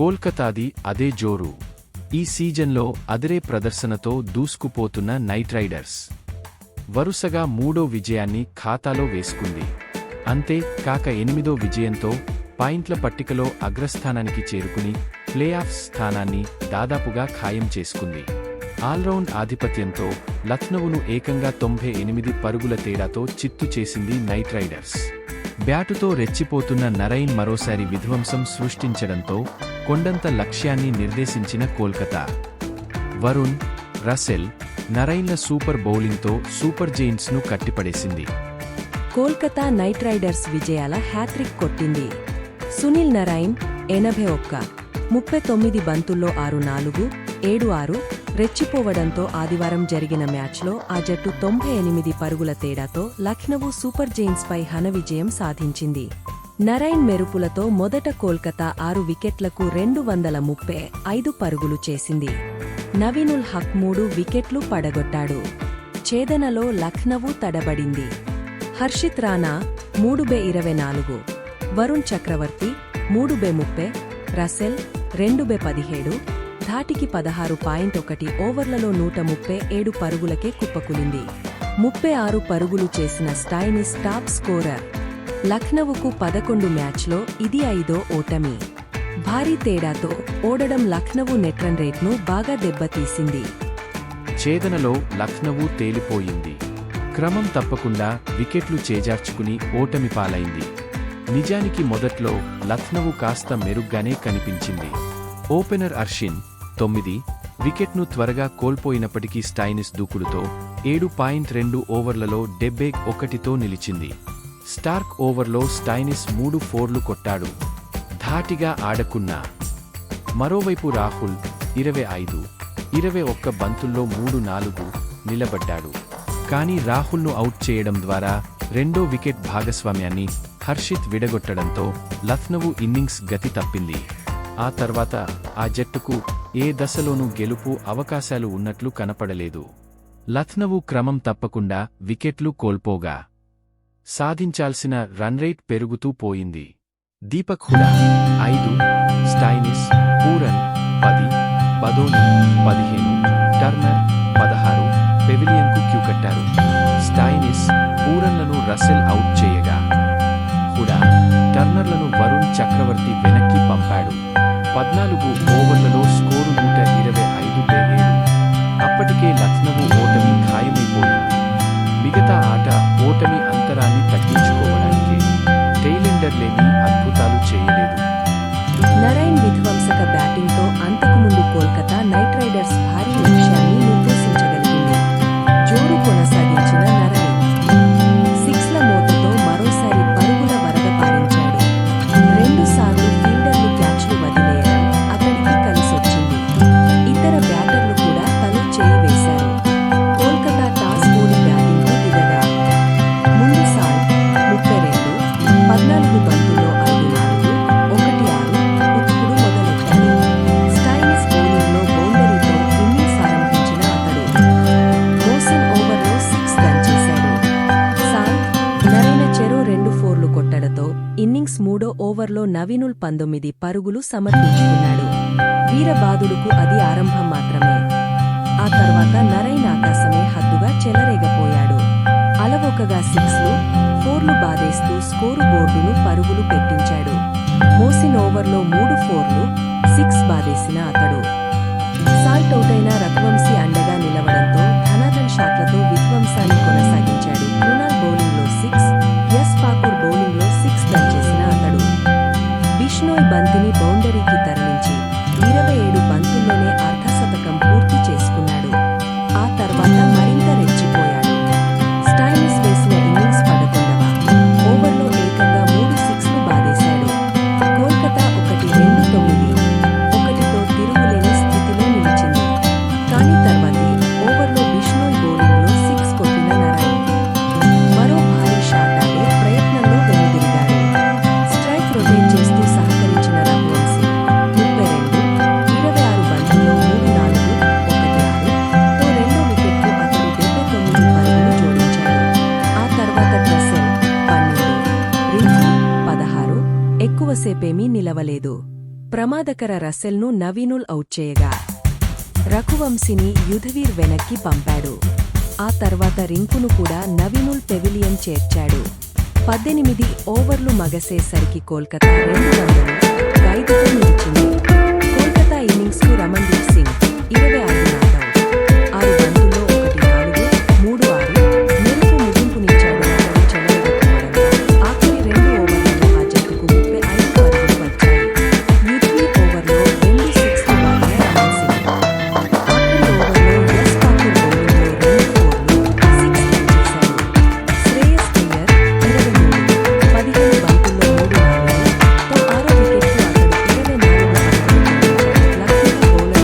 కోల్కతాది అదే జోరు. ఈ సీజన్లో అదిరే ప్రదర్శనతో దూసుకుపోతున్న నైట్ రైడర్స్ వరుసగా 3వ విజయాన్ని ఖాతాలో వేసుకుంది. అంతే కాక 8వ విజయంతో పాయింట్ల పట్టికలో అగ్రస్థానానికి చేరుకుని ప్లేఆఫ్స్ స్థానాన్ని దాదాపుగా ఖాయం చేసుకుంది. ఆల్రౌండ్ ఆధిపత్యంతో లఖ్నవును ఏకంగా 98 పరుగుల తేడాతో చిత్తు చేసింది నైట్ రైడర్స్. బ్యాటుతో రెచ్చిపోతున్న నరైన్ మరోసారి విధ్వంసం సృష్టించడంతో కొండంత లక్ష్యాన్ని నిర్దేశించిన కోల్కతా వరుణ్, రసెల్, నరైన్ల సూపర్ బౌలింగ్తో సూపర్ జెయింట్స్ను కట్టిపడేసింది. కోల్కతా నైట్ రైడర్స్ విజయాల హ్యాట్రిక్ కొట్టింది. సునీల్ నరైన్ 81, 39 బంతుల్లో 6-4, 7-6 రెచ్చిపోవడంతో ఆదివారం జరిగిన మ్యాచ్లో ఆ జట్టు 98 పరుగుల తేడాతో లఖ్నవూ సూపర్ జెయింట్స్పై ఘన విజయం సాధించింది. నరైన్ మెరుపులతో మొదట కోల్కతా 6 వికెట్లకు 235 పరుగులు చేసింది. నవీనుల్ హక్ 3 వికెట్లు పడగొట్టాడు. ఛేదనలో లఖ్నవూ తడబడింది. హర్షిత్ రాణా 3/24, వరుణ్ చక్రవర్తి 3/30, రసెల్ 2/17, ధాటికి 16.1 ఓవర్లలో 137 పరుగులకే కుప్పకులింది. 36 పరుగులు చేసిన స్టైనిస్ టాప్ స్కోరర్. లఖ్నవుకు 11 మ్యాచ్లో ఇది 5వ ఓటమి. భారీ తేడాతో ఓడడం లఖ్నవూ నెట్ రన్ రేట్ను బాగా దెబ్బతీసింది. ఛేదనలో లఖ్నవూ తేలిపోయింది. క్రమం తప్పకుండా వికెట్లు చేజార్చుకుని ఓటమి పాలైంది. నిజానికి మొదట్లో లఖ్నవూ కాస్త మెరుగ్గానే కనిపించింది. ఓపెనర్ అర్షిన్ 9 వికెట్ను త్వరగా కోల్పోయినప్పటికీ స్టైనిస్ దూకుడుతో 7.2 ఓవర్లలో 71తో నిలిచింది. స్టార్క్ ఓవర్లో స్టైనిస్ 3 ఫోర్లు కొట్టాడు. ధాటిగా ఆడకున్నా. మరోవైపు రాహుల్ 25, 21 బంతుల్లో 3-4 నిలబడ్డాడు. కానీ రాహుల్ను అవుట్ చేయడం ద్వారా 2వ వికెట్ భాగస్వామ్యాన్ని హర్షిత్ విడగొట్టడంతో లఖ్నవూ ఇన్నింగ్స్ గతి తప్పింది. ఆ తర్వాత ఆ జట్టుకు ఏ దశలోనూ గెలుపు అవకాశాలు ఉన్నట్లు కనపడలేదు. లఖ్నవూ క్రమం తప్పకుండా వికెట్లు కోల్పోగా సాధించాల్సిన రన్రేట్ పెరుగుతూ పోయింది. Deepak Hooda 5, Stoinis, Pooran 10, Badoni 15, Turner 16 పెవిలియన్కు క్యూ కట్టారు. స్టైనిస్, పూరన్లను రసెల్ అవుట్ చేయగా హుడా, టర్నర్లను వరుణ్ చక్రవర్తి వెనక్కి పంపాడు. 14 ఓవర్లలో స్కోరు 125/7. అప్పటికే లఖ్నవూ ఓటమి ఖాయమైపోయింది. మిగతా ఆట ఓటమి అంతరాన్ని తగ్గించుకోవడానికే. టెయిలెండర్లేమీ అద్భుతాలు చేయలేదు. నరైన్ విధ్వంసక బ్యాటింగ్తో అంతకుముందు కోల్కతా నైట్ రైడర్స్ భారీ లక్ష్యాన్ని నిర్దేశించగలిగింది. జోరు కొనసాగించిన నరైన్ 6ల మోతతో మరోసారి పరుగుల వరద పారించాడు. 2 సార్లు ఫీల్డర్లు క్యాచ్లు వదిలేయడం అతడికి కలిసొచ్చింది. ఇతర బ్యాటర్లు కూడా తలో చేయి వేశారు. కోల్కతా టాస్ ఓడి బ్యాటింగ్కు దిగగా ముందు సాల్ 32, 14 బంతుల్లో 5-4, 1-6 ఉతుకుడు మొదలెట్టాడు. స్టైనిస్ బౌలింగ్లో బౌండరీతో ఇన్నింగ్స్ ఆరంభించిన అతడు మోసిన్ ఓవర్లో 6 దంచేశాడు. సాల్, నరైన చెరో 2 ఫోర్లు కొట్టడతో ఇన్నింగ్స్ 3వ ఓవర్లో నవీనుల్ 19 పరుగులు సమర్పించుకున్నాడు. వీరబాదుడుకు అది ఆరంభం మాత్రమే. ఆ తర్వాత నరైన్ ఆకాశమే హద్దుగా చెలరేగపోయాడు. అలవోకగా 6లు, 4లు బాదేస్తూ స్కోరు బోర్డును పరుగులు పెట్టించాడు. మోసిన్ ఓవర్లో 3 ఫోర్లు, 6 బాదేసిన అతడు సాల్ట్ అవుటైన రఘువంశీ అండగా నిలవడంతో ధనాధన్ షాట్లతో విధ్వంసాన్ని కొనసాగించాడు. క్రునాల్ బౌలింగ్లో 6, ఎస్ ఠాకూర్ బౌలింగ్లో 6 దంచేసిన అతడు బిష్నోయ్ బంతిని బౌండరీకి తరలించి 27 బంతుల్లోనే అర్ధశతకం పూర్తి చేసుకున్నాడు. ఆ తర్వాత మరింత రెచ్చిపోయాడు. స్టైనిస్ వేసిన ఇన్నింగ్స్ 11వ ఓవర్లో ఏకంగా 3 6లు బాదేశాడు. కోల్కతా 1-2-9, 1తో తిరుగులేని స్థితిలో నిలిచింది. కానీ తర్వాతి ఓవర్లో బిష్నోయ్ బౌలింగ్లో 6 కొట్టిన నరైన్ మరో భారీ షాట్ ఆడే ప్రయత్నంలో వెనుదిరిగాడు. స్ట్రైక్ రొటేట్ చేస్తూ సహకరించిన రఘువంశీ 32, 26 బంతుల్లో 3-4, 1-6తో 2వ వికెట్కు అతడు 79 పరుగులు జోడించాడు. ఆ తర్వాత రసెల్ 12, రింకు 16 ఎక్కువసేపేమీ నిలవలేదు. ప్రమాదకర రసెల్ను నవీనుల్ అవుట్ చేయగా రఘువంశిని యుధవీర్ వెనక్కి పంపాడు. ఆ తర్వాత రింకును కూడా నవీనుల్ పెవిలియన్ చేర్చాడు. 18 ఓవర్లు మగసేసరికి కోల్కతా 205తో నిలిచింది. కోల్కతా ఇన్నింగ్స్కు రమణ్దీప్ సింగ్ 26